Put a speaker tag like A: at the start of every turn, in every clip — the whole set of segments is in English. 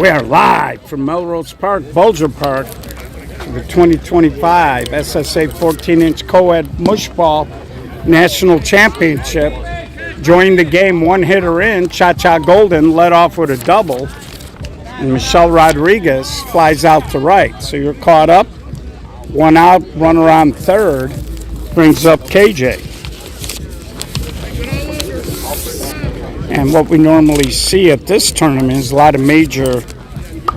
A: We are live from Melrose Park, Bulger Park, for the 2025 SSA 14-inch co-ed Mush Ball National Championship. Joined the game one hitter in, Cha-Cha Golden led off with a double, and Michelle Rodriguez flies out to right. So you're caught up, one out, runner on third, brings up KJ. And what we normally see at this tournament is a lot of major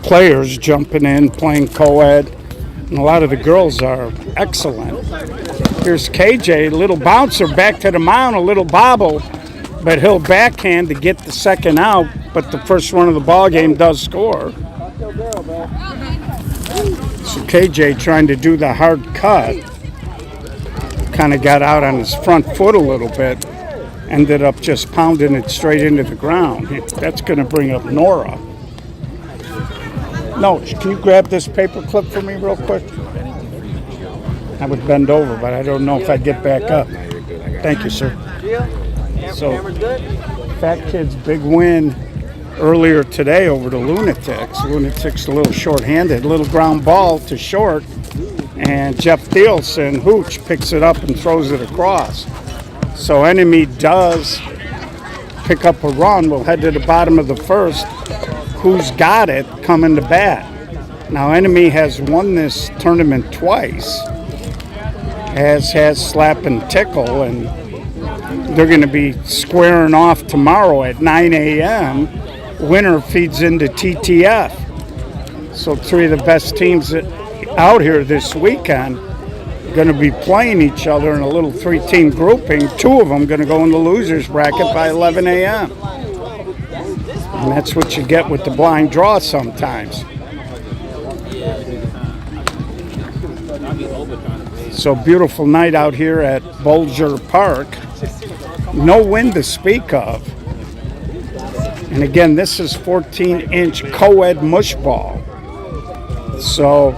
A: players jumping in, playing co-ed, and a lot of the girls are excellent. Here's KJ, a little bouncer back to the mound, a little bobble, but he'll backhand to get the second out, but the first run of the ball game does score. So KJ trying to do the hard cut, kind of got out on his front foot a little bit, ended up just pounding it straight into the ground. That's going to bring up Nora. No, can you grab this paper clip for me real quick? I would bend over, but I don't know if I'd get back up. Thank you, sir. So, Fat Kids' big win earlier today over the Lunatics. Lunatics a little short-handed, little ground ball to short, and Jeff Thielsen, Hooch, picks it up and throws it across. So Enemy does pick up a run. We'll head to the bottom of the first. Who's got it coming to bat? Now Enemy has won this tournament twice, as has Slap and Tickle, and they're going to be squaring off tomorrow at 9 a.m. Winner feeds into TTF. So three of the best teams out here this weekend going to be playing each other in a little three-team grouping. Two of them going to go in the losers bracket by 11 a.m. And that's what you get with the blind draw sometimes. So beautiful night out here at Bulger Park. No wind to speak of. And again, this is 14-inch co-ed mush ball. So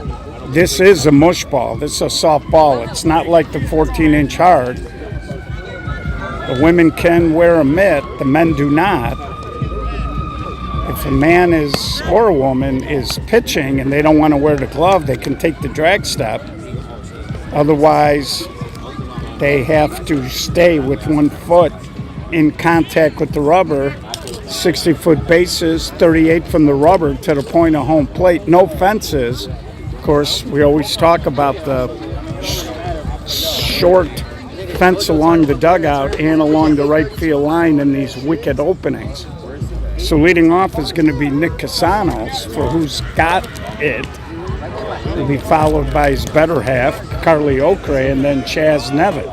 A: this is a mush ball. This is a soft ball. It's not like the 14-inch hard. The women can wear a mitt. The men do not. If a man is or a woman is pitching and they don't want to wear the glove, they can take the drag step. Otherwise, they have to stay with 1 foot in contact with the rubber. 60-foot bases, 38 from the rubber to the point of home plate. No fences. Of course, we always talk about the short fence along the dugout and along the right field line in these wicket openings. So leading off is going to be Nick Casanos for Who's Got It. He'll be followed by his better half, Carly Okray, and then Chaz Nevitt.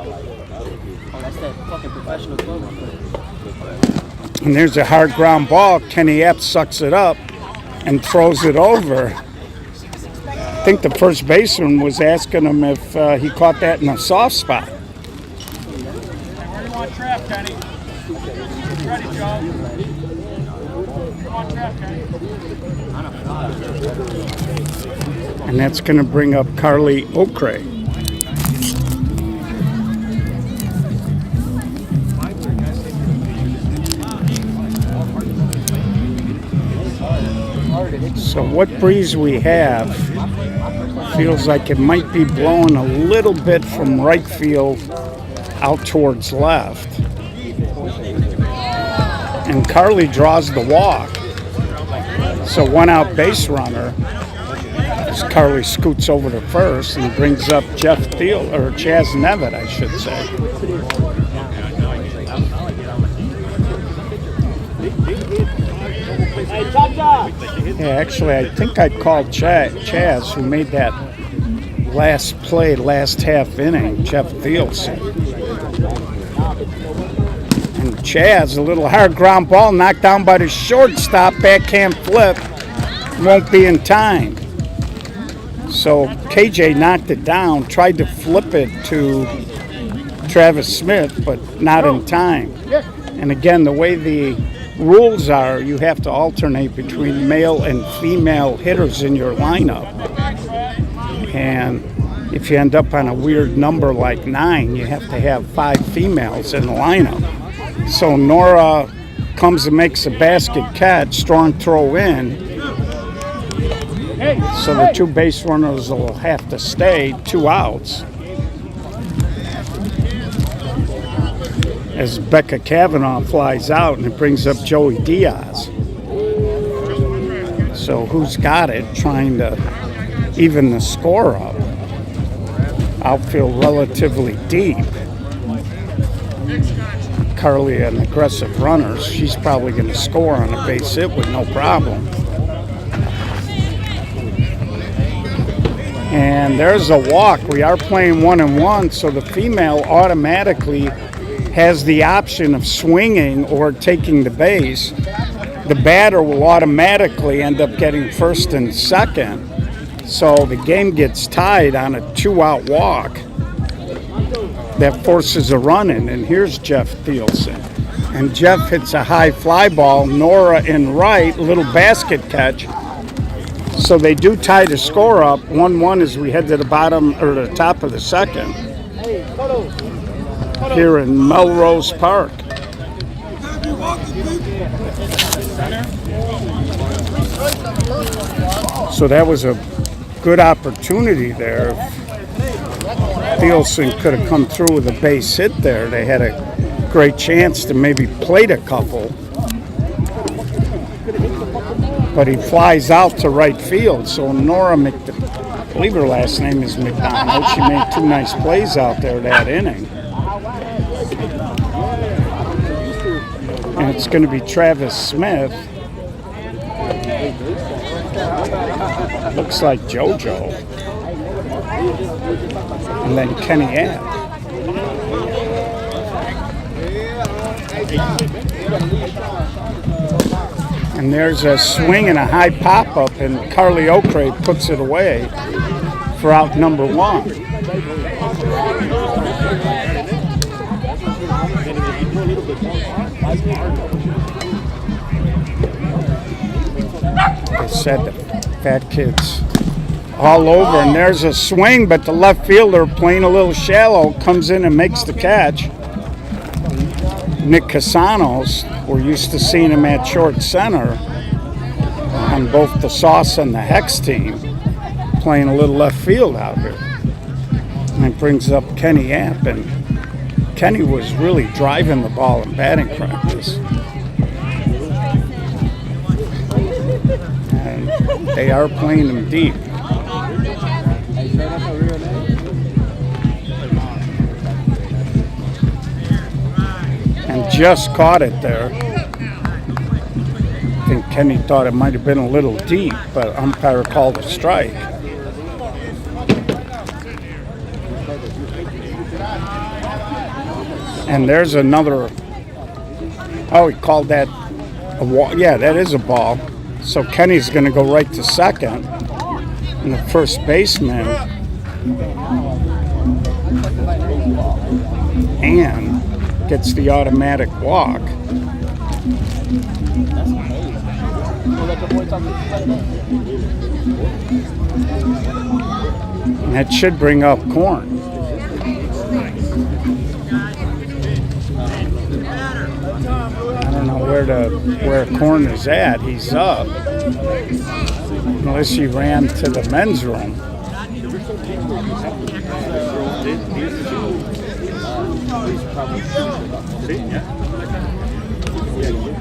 A: And there's a hard ground ball. Kenny Epps sucks it up and throws it over. I think the first baseman was asking him if he caught that in a soft spot.
B: Where do you want trap, Kenny? Ready, Joe. Come on, trap, Kenny.
A: And that's going to bring up Carly Okray. So what breeze we have feels like it might be blowing a little bit from right field out towards left. And Carly draws the walk. So one out base runner as Carly scoots over to first and brings up Chaz Nevitt, I should say. Yeah, actually, I think I called Chaz, who made that last play, last half inning, Jeff Thielsen. And Chaz, a little hard ground ball, knocked down by the shortstop, backhand flip, won't be in time. So KJ knocked it down, tried to flip it to Travis Smith, but not in time. And again, the way the rules are, you have to alternate between male and female hitters in your lineup. And if you end up on a weird number like 9, you have to have 5 females in the lineup. So Nora comes and makes a basket catch, strong throw in, So the two base runners will have to stay, 2 outs. As Becca Kavanaugh flies out, and it brings up Joey Diaz. So who's got it, trying to even the score up? Outfield relatively deep. Carly, an aggressive runner, she's probably going to score on a base hit with no problem. And there's a walk. We are playing 1-1, so the female automatically has the option of swinging or taking the base. The batter will automatically end up getting first and second. So the game gets tied on a 2-out walk that forces a run in. And here's Jeff Thielsen. And Jeff hits a high fly ball. Nora in right, little basket catch. So they do tie the score up 1-1 as we head to the bottom or the top of the second here in Melrose Park. So that was a good opportunity there. Thielsen could have come through with a base hit there. They had a great chance to maybe plate a couple. But he flies out to right field. So Nora I believe her last name is McDonald. She made 2 nice plays out there that inning. And it's going to be Travis Smith. Looks like JoJo. And then Kenny App. And there's a swing and a high pop-up, and Carly Okray puts it away for out number 1. They said the Fat Kid's all over, and there's a swing, but the left fielder, playing a little shallow, comes in and makes the catch. Nick Casanos, we're used to seeing him at short center on both the Sauce and the Hex team, playing a little left field out here. And it brings up Kenny App, and Kenny was really driving the ball in batting practice. And they are playing him deep. And just caught it there. I think Kenny thought it might have been a little deep, but umpire called a strike. And there's another. Oh, he called that a wall. Yeah, that is a ball. So Kenny's going to go right to second. And the first baseman, and gets the automatic walk. And that should bring up Korn. I don't know where Korn is at. He's up. Unless he ran to the men's room.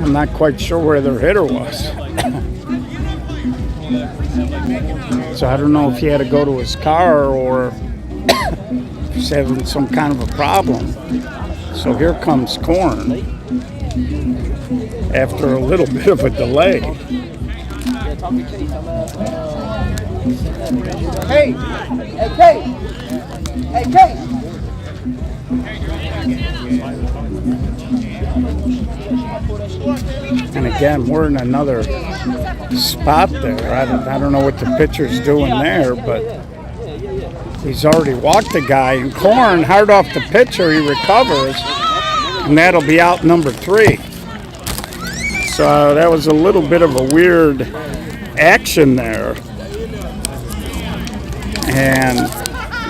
A: I'm not quite sure where their hitter was. So I don't know if he had to go to his car or he's having some kind of a problem. So here comes Korn after a little bit of a delay.
C: Hey, Kate! Hey, Kate!
A: And again, we're in another spot there. I don't know what the pitcher's doing there, but he's already walked the guy. And Korn, hard off the pitcher, he recovers, and that'll be out number 3. So that was a little bit of a weird action there. And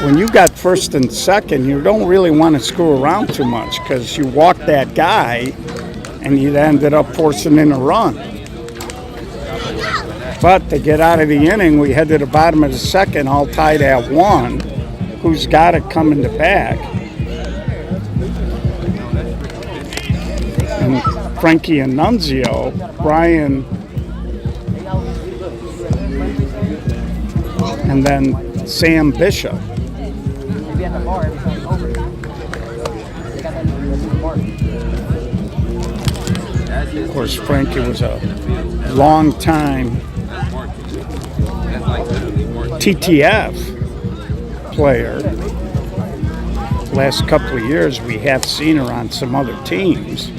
A: when you got first and second, you don't really want to screw around too much because you walked that guy and you ended up forcing in a run. But to get out of the inning, we head to the bottom of the second, all tied at 1. Who's got it coming to back? And Frankie Annunzio, Brian, and then Sam Bishop. Of course, Frankie was a long time TTF player. Last couple of years, we have seen her on some other teams.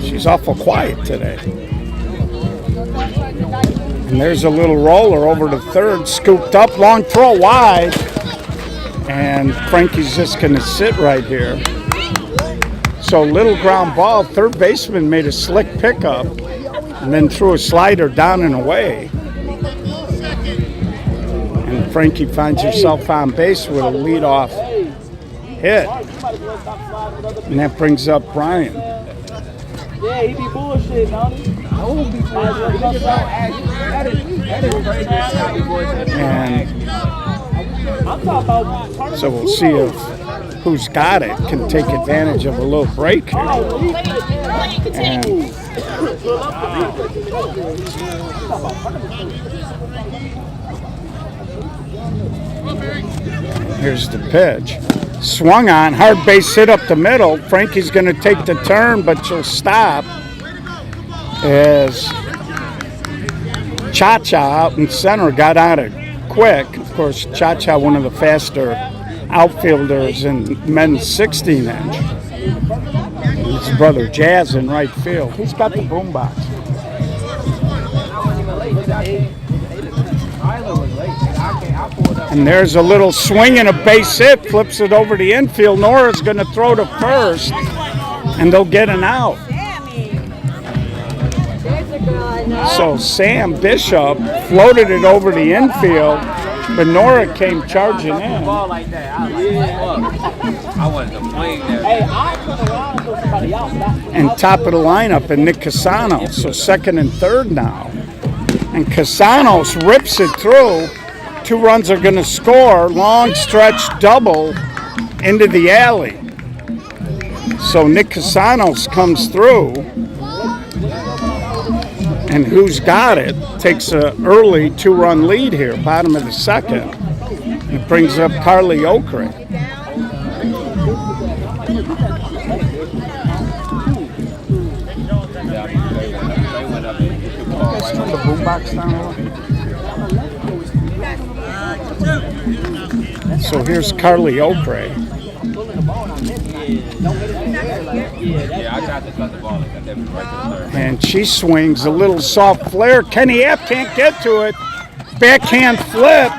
A: She's awful quiet today. And there's a little roller over to third, scooped up, long throw wide. And Frankie's just going to sit right here. So little ground ball, third baseman made a slick pickup and then threw a slider down and away. And Frankie finds herself on base with a leadoff hit. And that brings up Brian.
C: Yeah, he be bullshit, don't he?
A: And so we'll see if who's got it can take advantage of a little break here. And here's the pitch. Swung on, hard base hit up the middle. Frankie's going to take the turn, but she'll stop as Cha-Cha out in center got out of quick. Of course, Cha-Cha, one of the faster outfielders in men's 16-inch. His brother Jazz in right field. He's got the boombox. And there's a little swing and a base hit, flips it over the infield. Nora's going to throw to first, and they'll get an out. So Sam Bishop floated it over the infield, but Nora came charging in. And top of the lineup, and Nick Casanos, so second and third now. And Casanos rips it through. 2 runs are going to score. Long stretch double into the alley. So Nick Casanos comes through. And who's got it takes an early 2-run lead here, bottom of the second. It brings up Carly Okray. Turn the boombox down a little. So here's Carly Okray. And she swings a little soft flare. Kenny App can't get to it. Backhand flip.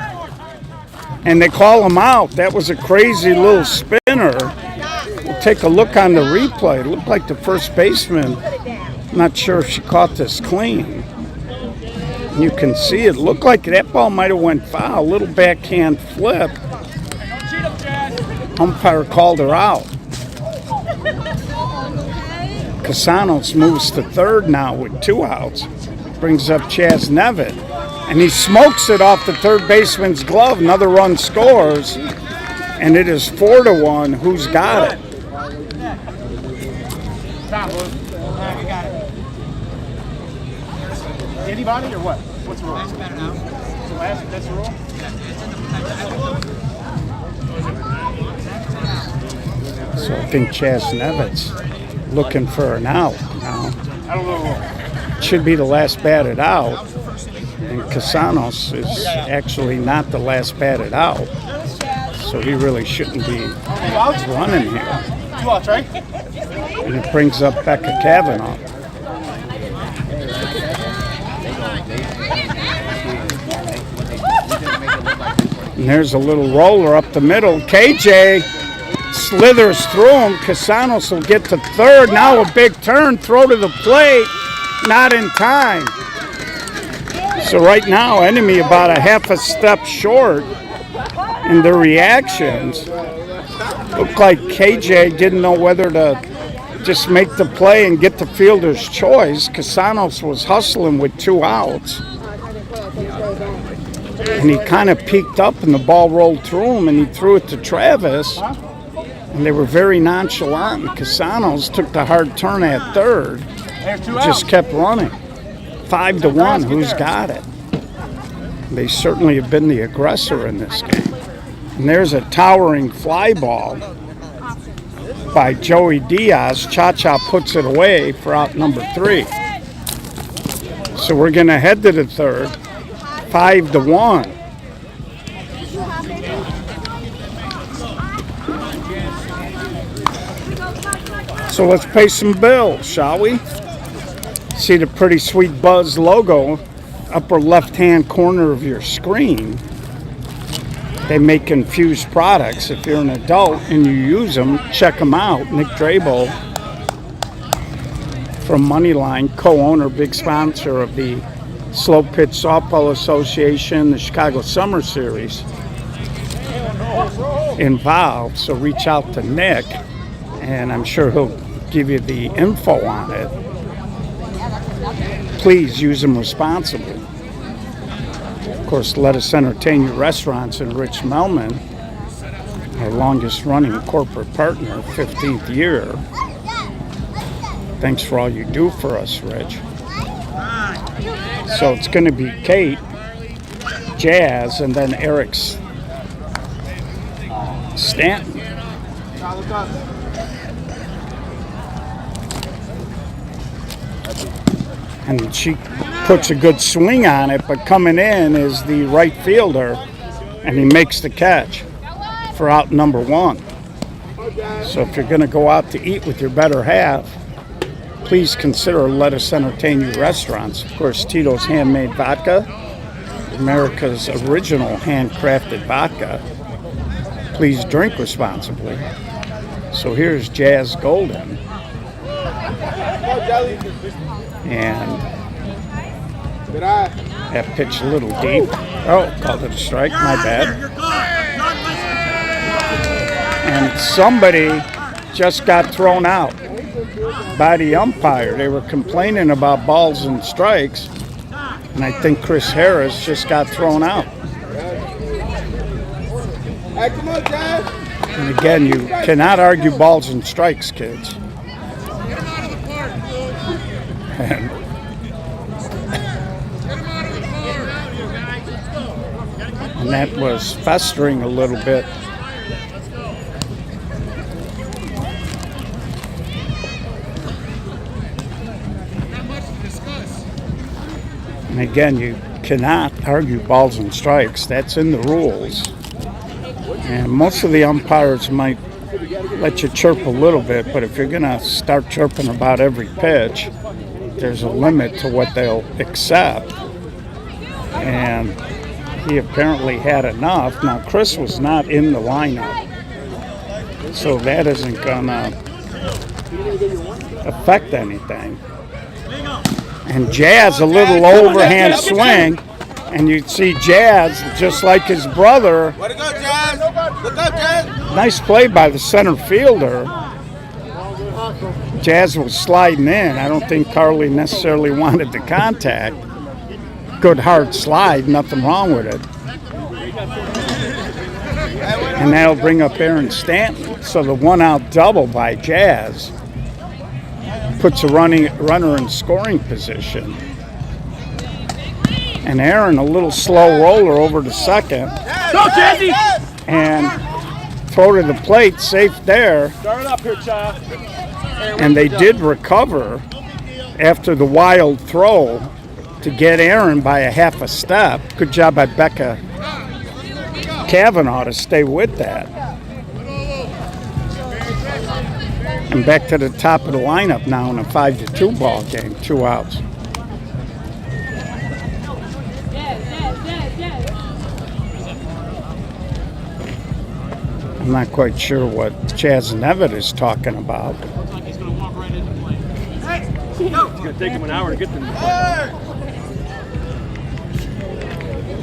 A: And they call him out. That was a crazy little spinner. We'll take a look on the replay. It looked like the first baseman. I'm not sure if she caught this clean. You can see it looked like that ball might have went foul. A little backhand flip. Umpire called her out. Casanos moves to third now with 2 outs. Brings up Chaz Nevitt. And he smokes it off the third baseman's glove. Another run scores. And it is 4-1. Who's got it?
B: Anybody or what? What's the rule? That's the rule?
A: So I think Chaz Nevitt's looking for an out now.
B: I don't know.
A: Should be the last batted out. And Casanos is actually not the last batted out. So he really shouldn't be running here.
B: 2 outs, right?
A: And it brings up Becca Kavanaugh. And there's a little roller up the middle. KJ slithers through him. Casanos will get to third. Now a big turn. Throw to the plate. Not in time. So right now, enemy about a half a step short in their reactions. Looked like KJ didn't know whether to just make the play and get the fielder's choice. Casanos was hustling with 2 outs. And he kind of peeked up and the ball rolled through him and he threw it to Travis. And they were very nonchalant. And Casanos took the hard turn at third. Just kept running. 5-1, who's got it? They certainly have been the aggressor in this game. And there's a towering fly ball by Joey Diaz. Cha-Cha puts it away for out number 3. So we're going to head to the third, 5-1. So let's pay some bills, shall we? See the pretty sweet Buzz logo, upper left-hand corner of your screen. They make infused products. If you're an adult and you use them, check them out. Nick Drabel from Moneyline, co-owner, big sponsor of the Slow Pitch Softball Association, the Chicago Summer Series, involved. So reach out to Nick, and I'm sure he'll give you the info on it. Please use them responsibly. Of course, Let Us Entertain You Restaurants in Rich Melman, our longest running corporate partner, 15th year. Thanks for all you do for us, Rich. So it's going to be Kate, Jazz, and then Eric's Stanton. And she puts a good swing on it, but coming in is the right fielder, and he makes the catch for out number 1. So if you're going to go out to eat with your better half, please consider Let Us Entertain You Restaurants. Of course, Tito's Handmade Vodka, America's original handcrafted vodka. Please drink responsibly. So here's Jazz Golden. And that pitch a little deep. Oh, called it a strike. My bad. And somebody just got thrown out by the umpire. They were complaining about balls and strikes, and I think Chris Harris just got thrown out. And again, you cannot argue balls and strikes, kids. And that was festering a little bit. And again, you cannot argue balls and strikes. That's in the rules. And most of the umpires might let you chirp a little bit, but if you're going to start chirping about every pitch, there's a limit to what they'll accept. And he apparently had enough. Now, Chris was not in the lineup, so that isn't going to affect anything. And Jazz, a little overhand swing, and you'd see Jazz, just like his brother.
D: Way to go, Jazz! Look up, Jazz!
A: Nice play by the center fielder. Jazz was sliding in. I don't think Carly necessarily wanted the contact. Good hard slide, nothing wrong with it. And that'll bring up Aaron Stanton. So the 1-out double by Jazz puts a runner in scoring position. And Aaron, a little slow roller over to second.
B: Go, Jazzy!
A: And throw to the plate, safe there.
B: Start it up here, child.
A: And they did recover after the wild throw to get Aaron by a half a step. Good job by Becca Kavanaugh to stay with that. And back to the top of the lineup now in a 5-2 ball game, 2 outs. I'm not quite sure what Chaz Nevitt is talking about.
B: He's going to walk right into play. It's going to take him an hour to get to the play.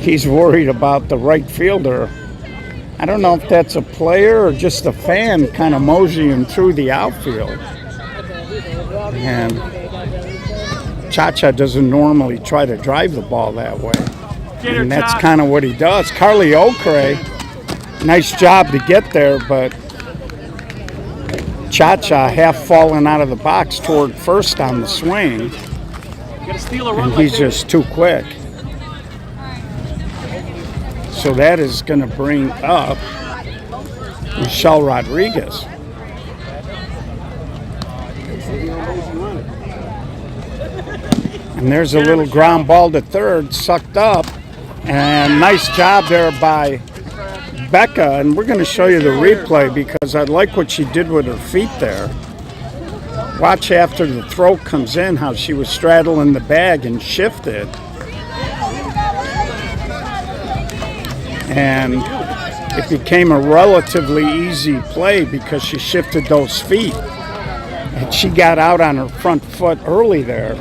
A: He's worried about the right fielder. I don't know if that's a player or just a fan kind of moseying through the outfield. And Cha-Cha doesn't normally try to drive the ball that way. And that's kind of what he does. Carly Okray, nice job to get there, but Cha-Cha half falling out of the box toward first on the swing. And he's just too quick. So that is going to bring up Michelle Rodriguez. And there's a little ground ball to third, sucked up. And nice job there by Becca. And we're going to show you the replay because I like what she did with her feet there. Watch after the throw comes in how she was straddling the bag and shifted. And it became a relatively easy play because she shifted those feet. And she got out on her front foot early there.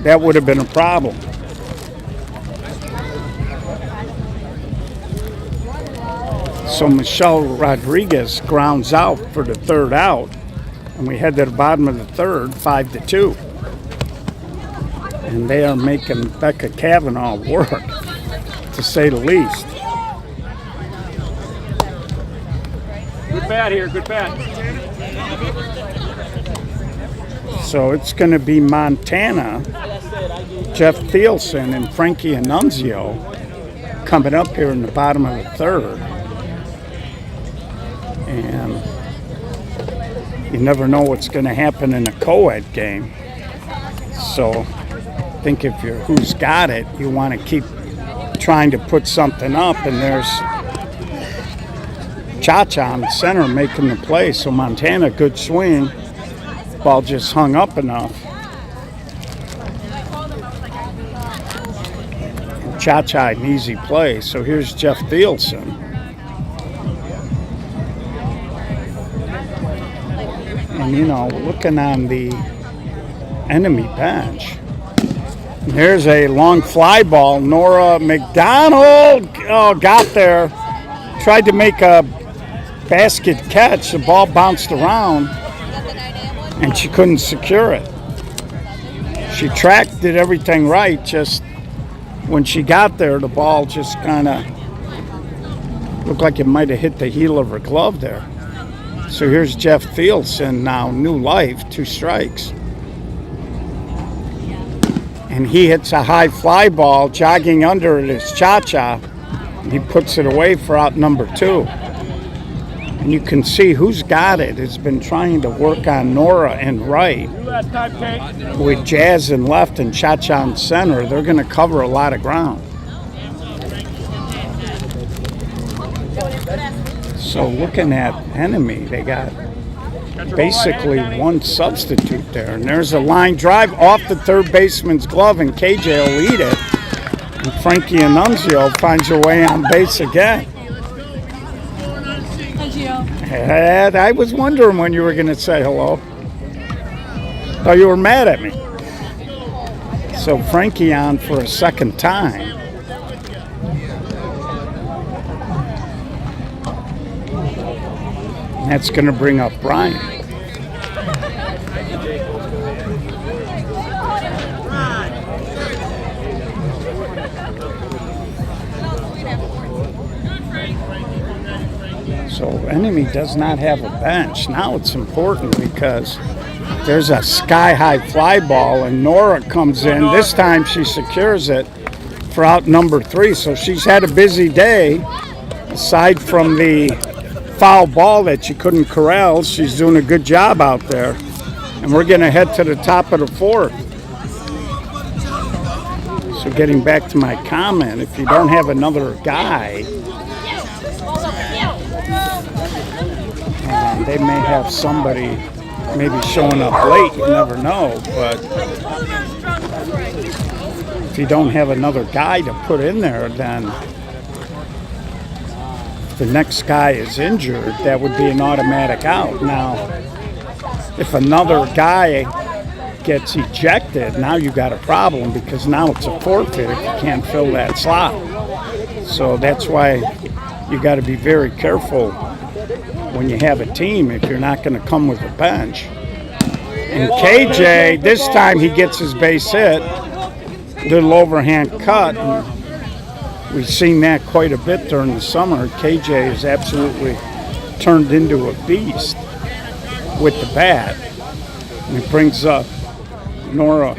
A: That would have been a problem. So Michelle Rodriguez grounds out for the third out. And we head to the bottom of the third, 5-2. And they are making Becca Kavanaugh work, to say the least.
B: Good bat here, good bat.
A: So it's going to be Montana, Jeff Thielsen, and Frankie Annunzio coming up here in the bottom of the third. And you never know what's going to happen in a co-ed game. So I think if you're who's got it, you want to keep trying to put something up. And there's Cha-Cha in the center making the play. So Montana, good swing. Ball just hung up enough. Cha-Cha, an easy play. So here's Jeff Thielsen. And, you know, looking on the enemy bench, there's a long fly ball. Nora McDonald got there. Tried to make a basket catch. The ball bounced around, and she couldn't secure it. She tracked, did everything right. Just when she got there, the ball just kind of looked like it might have hit the heel of her glove there. So here's Jeff Thielsen now, new life, 2 strikes. And he hits a high fly ball, jogging under it is Cha-Cha. And he puts it away for out number 2. And you can see who's got it has been trying to work on Nora and right. With Jazz in left and Cha-Cha in center, they're going to cover a lot of ground. So looking at enemy, they got basically one substitute there. And there's a line drive off the third baseman's glove, and KJ will eat it. And Frankie Annunzio finds her way on base again. And I was wondering when you were going to say hello. Thought you were mad at me. So Frankie on for a second time. That's going to bring up Brian. So enemy does not have a bench. Now it's important because there's a sky-high fly ball and Nora comes in. This time she secures it for out number 3. So she's had a busy day. Aside from the foul ball that she couldn't corral, she's doing a good job out there. And we're going to head to the top of the 4th. So getting back to my comment, if you don't have another guy, and they may have somebody maybe showing up late, you never know, but if you don't have another guy to put in there, then the next guy is injured, that would be an automatic out. Now, if another guy gets ejected, now you got a problem because now it's a forfeit if you can't fill that slot. So that's why you got to be very careful when you have a team if you're not going to come with a bench. And KJ, this time he gets his base hit. Little overhand cut. And we've seen that quite a bit during the summer. KJ has absolutely turned into a beast with the bat. And it brings up Nora.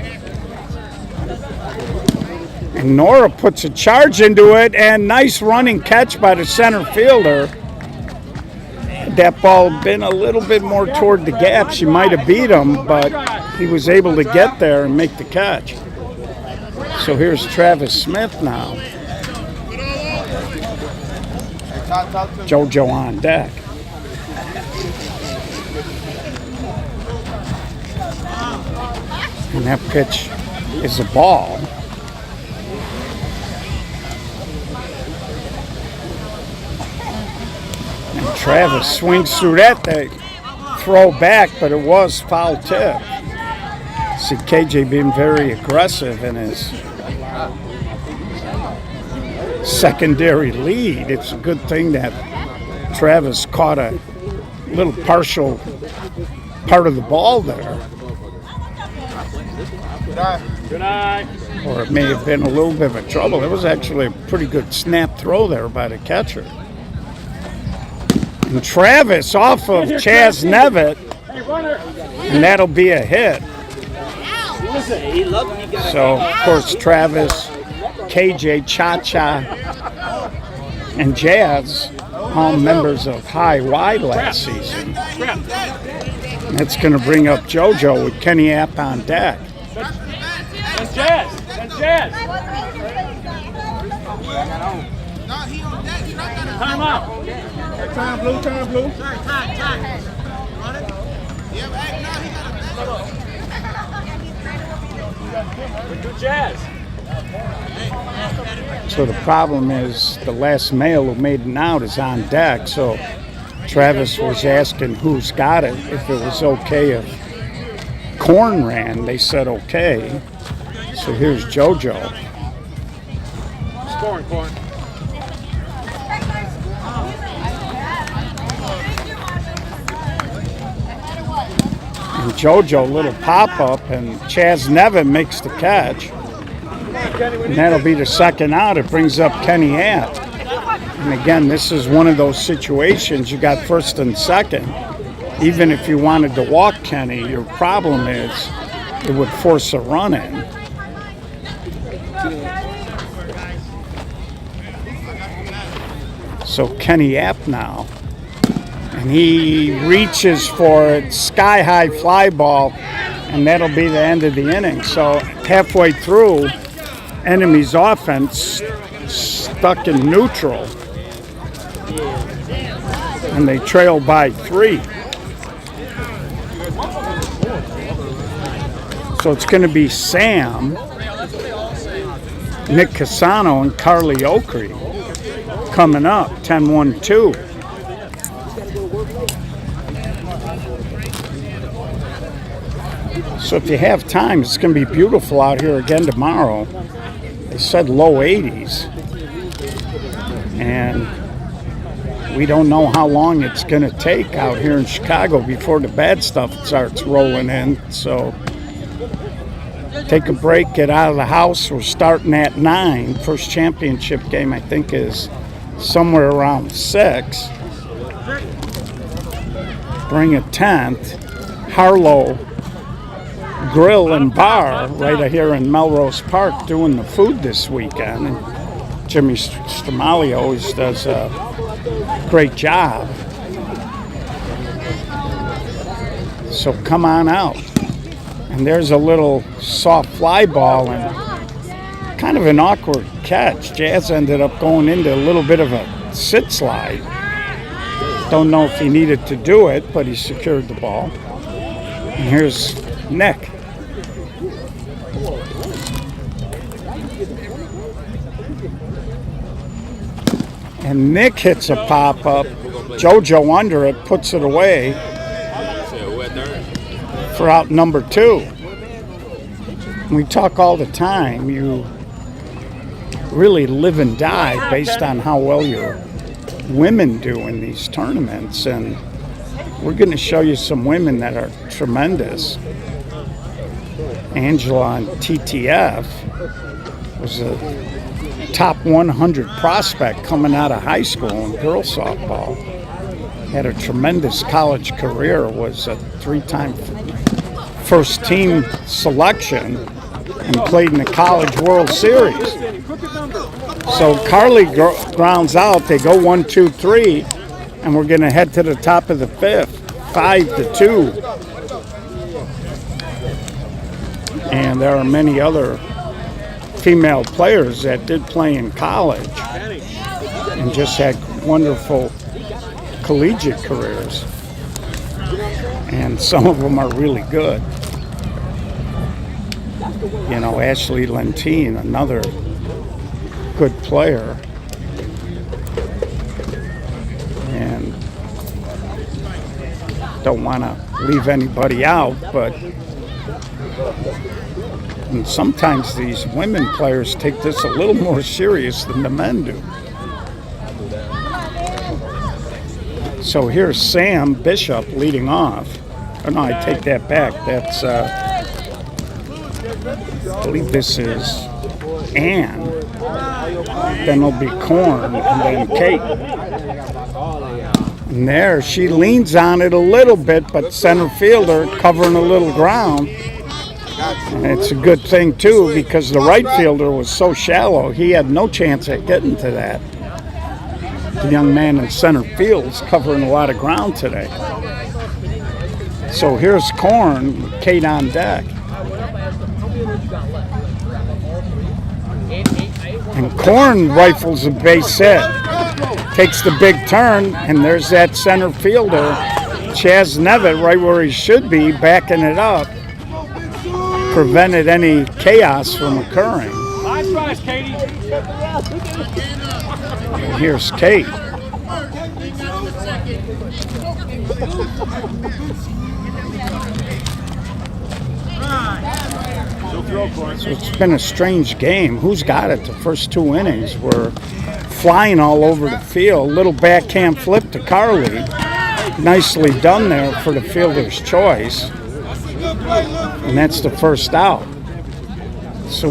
A: And Nora puts a charge into it, and nice running catch by the center fielder. That ball had been a little bit more toward the gap. She might have beat him, but he was able to get there and make the catch. So here's Travis Smith now. JoJo on deck. And that pitch is a ball. And Travis swings through that. They throw back, but it was foul tip. See KJ being very aggressive in his secondary lead. It's a good thing that Travis caught a little partial part of the ball there.
B: Good eye.
A: Or it may have been a little bit of a trouble. It was actually a pretty good snap throw there by the catcher. And Travis off of Chaz Nevitt, and that'll be a hit. So, of course, Travis, KJ, Cha-Cha, and Jazz, all members of High Y last season. That's going to bring up JoJo with Kenny App on deck.
B: And Jazz. And Jazz. Time out.
D: Time blue, time blue.
B: Do Jazz.
A: So the problem is the last male who made an out is on deck. So Travis was asking who's got it, if it was okay if Korn ran. They said okay. So here's JoJo.
B: Scoring, Korn.
A: And JoJo, little pop-up, and Chaz Nevitt makes the catch. And that'll be the second out. It brings up Kenny App. And again, this is one of those situations. You got first and second. Even if you wanted to walk Kenny, your problem is it would force a run in. So Kenny App now. And he reaches for it, sky-high fly ball, and that'll be the end of the inning. So halfway through, enemy's offense stuck in neutral, and they trail by 3. So it's going to be Sam, Nick Casano, and Carly Okrie coming up, 10-1-2. So if you have time, it's going to be beautiful out here again tomorrow. They said low 80s. And we don't know how long it's going to take out here in Chicago before the bad stuff starts rolling in. So take a break, get out of the house. We're starting at 9. First championship game, I think, is somewhere around 6. Bring a tent. Harlow Grill and Bar right here in Melrose Park doing the food this weekend. And Jimmy Stramali always does a great job. So come on out. And there's a little soft fly ball and kind of an awkward catch. Jazz ended up going into a little bit of a sit slide. Don't know if he needed to do it, but he secured the ball. And here's Nick. And Nick hits a pop-up. JoJo under it, puts it away for out number 2. We talk all the time. You really live and die based on how well your women do in these tournaments. And we're going to show you some women that are tremendous. Angela on TTF was a top 100 prospect coming out of high school in girls softball. Had a tremendous college career, was a 3-time first team selection, and played in the College World Series. So Carly grounds out. They go 1-2-3, and we're going to head to the top of the 5th, 5-2. And there are many other female players that did play in college and just had wonderful collegiate careers. And some of them are really good. You know, Ashley Lentine, another good player. And don't want to leave anybody out, but and sometimes these women players take this a little more serious than the men do. So here's Sam Bishop leading off. Oh no, I take that back. That's, I believe this is Ann. Then it'll be Corn, and then Kate. And there, she leans on it a little bit, but center fielder covering a little ground. And it's a good thing, too, because the right fielder was so shallow, he had no chance at getting to that. The young man in center field is covering a lot of ground today. So here's Corn with Kate on deck. And Corn rifles a base hit. Takes the big turn, and there's that center fielder, Chaz Nevitt, right where he should be, backing it up. Prevented any chaos from occurring.
B: Nice tries, Katie.
A: Here's Kate. So it's been a strange game. Who's got it? The first 2 innings were flying all over the field. Little backhand flip to Carly. Nicely done there for the fielder's choice. And that's the first out. So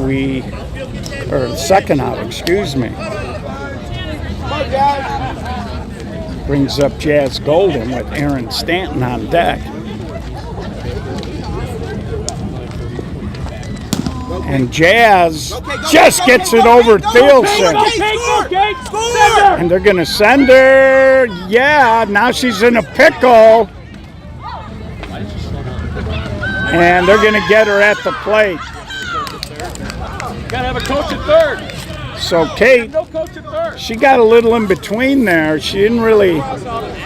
A: or second out, excuse me. Brings up Jazz Golden with Aaron Stanton on deck. And Jazz just gets it over Thielsen. And they're going to send her. Yeah, now she's in a pickle. And they're going to get her at the plate.
B: Gotta have a coach at third.
A: So Kate,
B: No coach at third.
A: she got a little in between there. She didn't really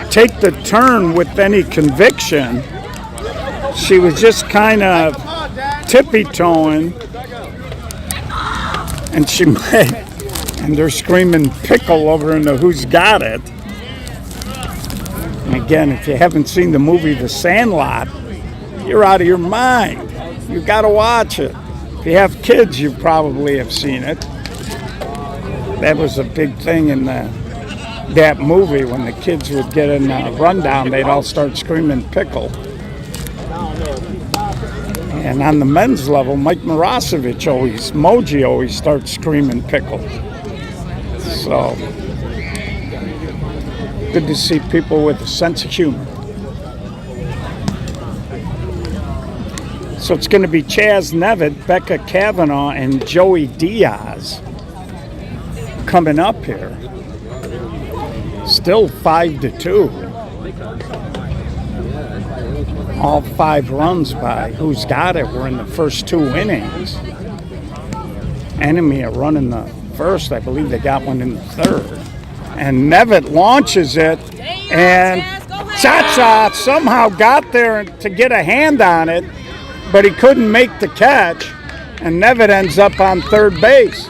A: take the turn with any conviction. She was just kind of tippy-toeing. And she made, and they're screaming pickle over in the Who's Got It. And again, if you haven't seen the movie The Sandlot, you're out of your mind. You got to watch it. If you have kids, you probably have seen it. That was a big thing in that movie. When the kids would get in a rundown, they'd all start screaming pickle. And on the men's level, Mike Mirosevich Moji always starts screaming pickle. So, good to see people with a sense of humor. So it's going to be Chaz Nevitt, Becca Kavanaugh, and Joey Diaz coming up here. Still 5-2. All 5 runs by Who's Got It were in the first 2 innings. Enemy a run in the first. I believe they got one in the third. And Nevitt launches it, and Cha-Cha somehow got there to get a hand on it, but he couldn't make the catch, and Nevitt ends up on third base.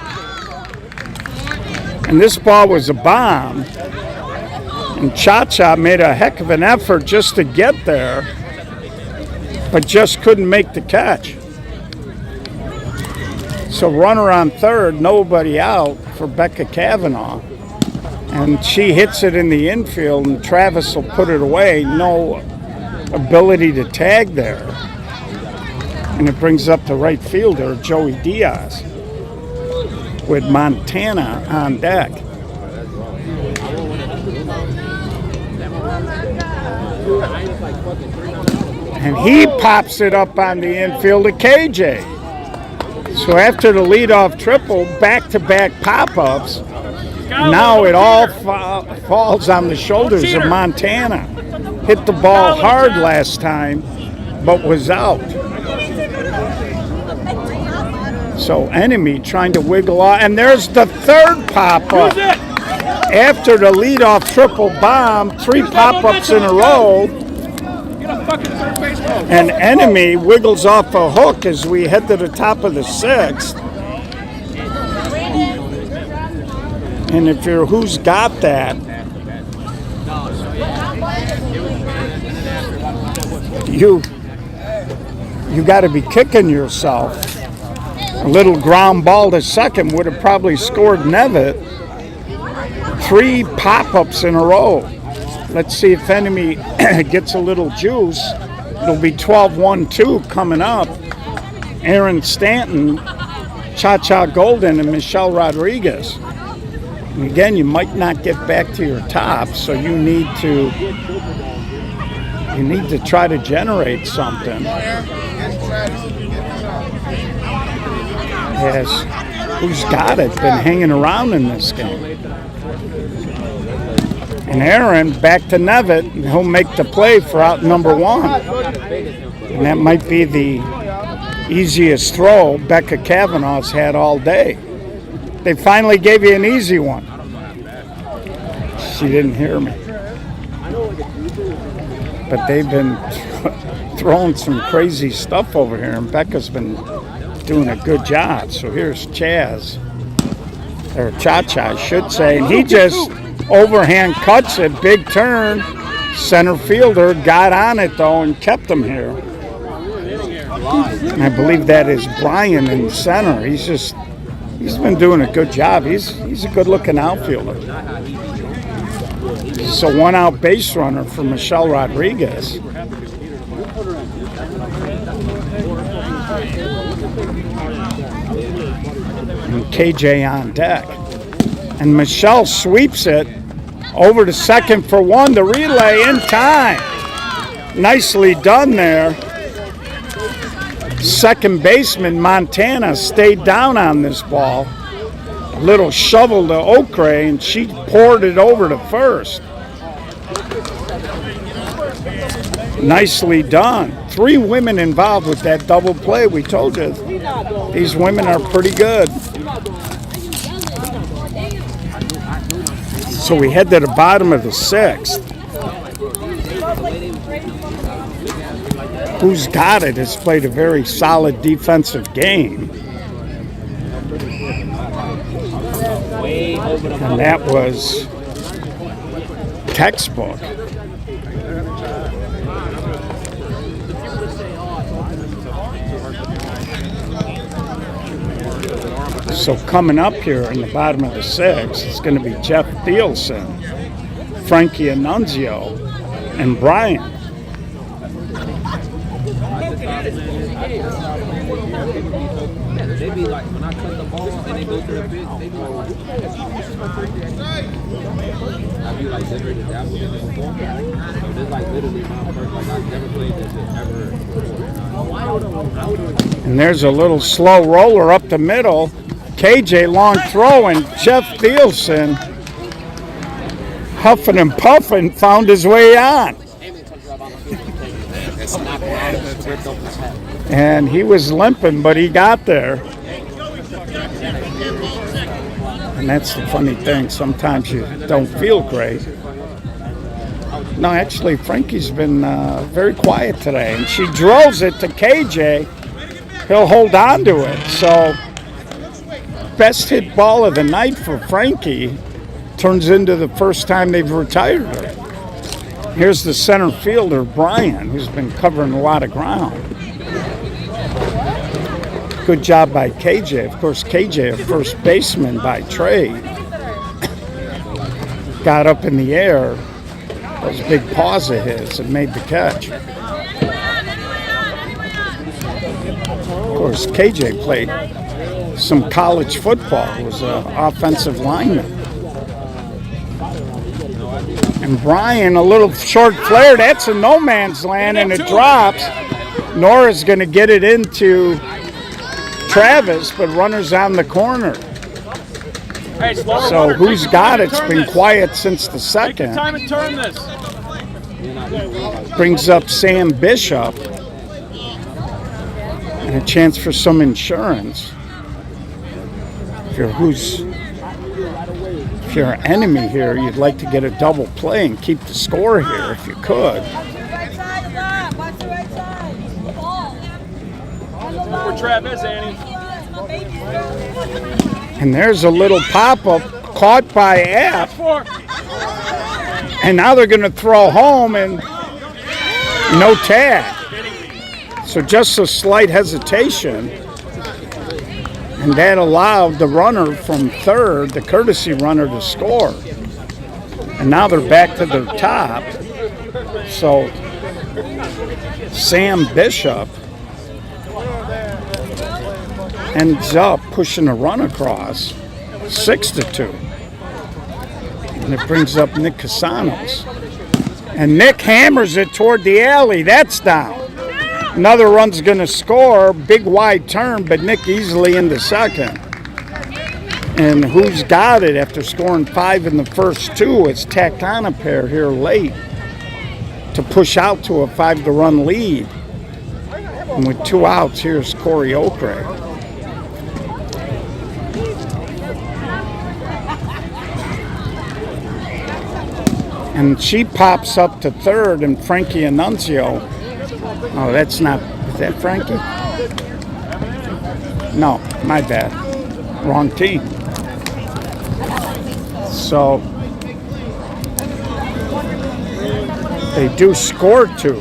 A: And this ball was a bomb, and Cha-Cha made a heck of an effort just to get there, but just couldn't make the catch. So runner on third, nobody out for Becca Kavanaugh. And she hits it in the infield, and Travis will put it away. No ability to tag there. And it brings up the right fielder, Joey Diaz, with Montana on deck. And he pops it up on the infield to KJ. So after the leadoff triple, back-to-back pop-ups, now it all falls on the shoulders of Montana. Hit the ball hard last time, but was out. So Enemy trying to wiggle off. And there's the third pop-up. After the leadoff triple bomb, 3 pop-ups in a row. And Enemy wiggles off a hook as we head to the top of the 6th. And if you're who's got that, you got to be kicking yourself. A little ground ball to second would have probably scored Nevitt. 3 pop-ups in a row. Let's see if Enemy gets a little juice. It'll be 12-1-2 coming up. Aaron Stanton, Cha-Cha Golden, and Michelle Rodriguez. And again, you might not get back to your top, so you need to try to generate something. Yes, who's got it? Been hanging around in this game. And Aaron back to Nevitt, and he'll make the play for out number 1. And that might be the easiest throw Becca Kavanaugh's had all day. They finally gave you an easy one. She didn't hear me. But they've been throwing some crazy stuff over here, and Becca's been doing a good job. So here's Chaz, or Cha-Cha, I should say, and he just overhand cuts it, big turn. Center fielder got on it though and kept him here. And I believe that is Brian in center. He's been doing a good job. He's a good-looking outfielder. It's a 1-out base runner for Michelle Rodriguez. And KJ on deck. And Michelle sweeps it over to second for 1. The relay in time. Nicely done there. Second baseman Montana stayed down on this ball. A little shovel to Okray, and she poured it over to first. Nicely done. 3 women involved with that double play. We told you these women are pretty good. So we head to the bottom of the 6th. Who's got it has played a very solid defensive game. And that was textbook. So coming up here in the bottom of the 6th, it's going to be Jeff Thielsen, Frankie Annunzio, and Brian.
E: They be like, when I cut the ball and they go to the pitch, they be like, I be like, literally, that was in the ball. So this like literally my first, like I've never played this ever.
A: And there's a little slow roller up the middle. KJ long throw, and Jeff Thielsen, huffing and puffing, found his way on. And he was limping, but he got there. And that's the funny thing. Sometimes you don't feel great. No, actually, Frankie's been very quiet today. And she drills it to KJ. He'll hold on to it. So, best hit ball of the night for Frankie turns into the first time they've retired her. Here's the center fielder, Brian, who's been covering a lot of ground. Good job by KJ. Of course, KJ, a first baseman by trade. got up in the air, those big paws of his, and made the catch. Of course, KJ played some college football. He was an offensive lineman. And Brian, a little short flare. That's a no man's land, and it drops. Nora's going to get it into Travis, but runner's on the corner.
B: Hey, slower
A: So
B: runner.
A: who's
B: Take
A: got
B: your
A: it? It's
B: time
A: been
B: and turn
A: quiet since the
B: this. Take your
A: second.
B: time and turn this.
A: Brings up Sam Bishop. And a chance for some insurance. If you're an enemy here, you'd like to get a double play and keep the score here if you could.
F: Right side of that. Watch the right side. Ball.
B: For Travis, Annie.
A: And there's a little pop-up caught by App.
B: Four.
A: And now they're going to throw home and no tag. So just a slight hesitation. And that allowed the runner from third, the courtesy runner, to score. And now they're back to their top. So Sam Bishop ends up pushing a run across 6-2. And it brings up Nick Casanos. And Nick hammers it toward the alley. That's down. Another run's going to score. Big wide turn, but Nick easily into second. And who's got it after scoring 5 in the first 2? It's tacked on a pair here late to push out to a 5-run lead. And with 2 outs, here's Corey Okray. And she pops up to third, and Frankie Annunzio. Oh, that's not. Is that Frankie? No, my bad. Wrong team. So they do score 2.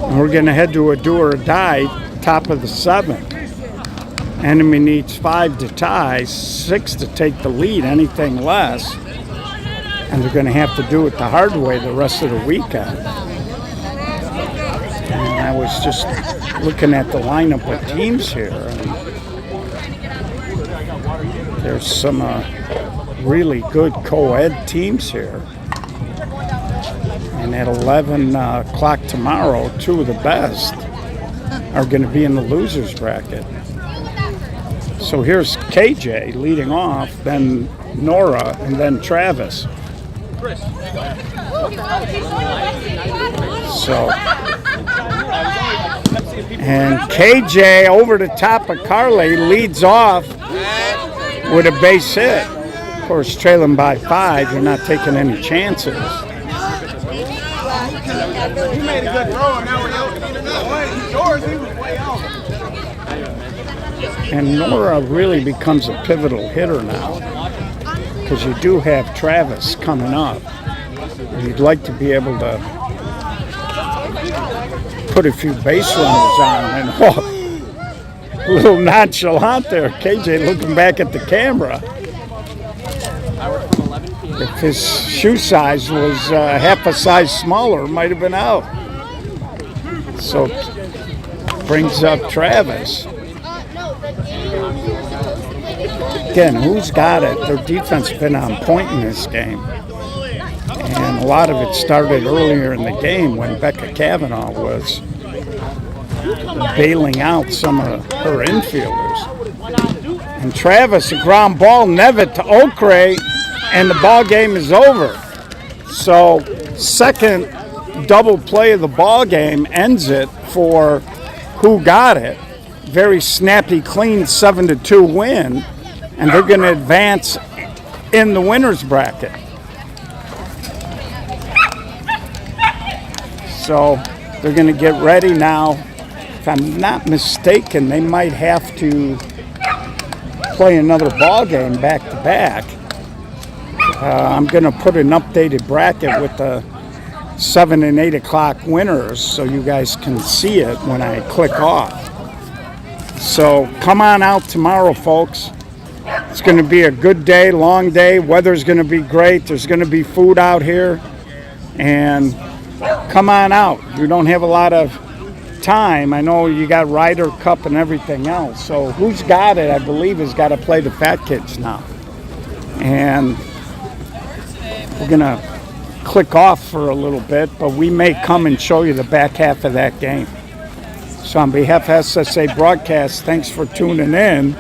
A: And we're going to head to a do or die, top of the 7th. Enemy needs 5 to tie, 6 to take the lead, anything less. And they're going to have to do it the hard way the rest of the weekend. And I was just looking at the lineup of teams here. And there's some really good co-ed teams here. And at 11 o'clock tomorrow, 2 of the best are going to be in the losers bracket. So here's KJ leading off, then Nora, and then Travis. So, and KJ over the top of Carly leads off with a base hit. Of course, trailing by 5, you're not taking any chances.
D: He made a good throw, and now he's yours. He was way off.
A: And Nora really becomes a pivotal hitter now, because you do have Travis coming up. You'd like to be able to put a few base runners on. And a little nonchalant there, KJ looking back at the camera. If his shoe size was half a size smaller, it might have been out. So brings up Travis. Again, who's got it? Their defense has been on point in this game. And a lot of it started earlier in the game when Becca Kavanaugh was bailing out some of her infielders. And Travis, a ground ball, Nevitt to Okray, and the ball game is over. So, second double play of the ball game ends it for who got it. Very snappy, clean 7-2 win, and they're going to advance in the winners bracket. So they're going to get ready now. If I'm not mistaken, they might have to play another ball game back to back. I'm going to put an updated bracket with the 7 and 8 o'clock winners so you guys can see it when I click off. So come on out tomorrow, folks. It's going to be a good day, long day. Weather's going to be great. There's going to be food out here. And come on out. You don't have a lot of time. I know you got Ryder Cup and everything else. So who's got it, I believe, has got to play the Fat Kids now. And we're going to click off for a little bit, but we may come and show you the back half of that game. So on behalf of SSA Broadcast, thanks for tuning in.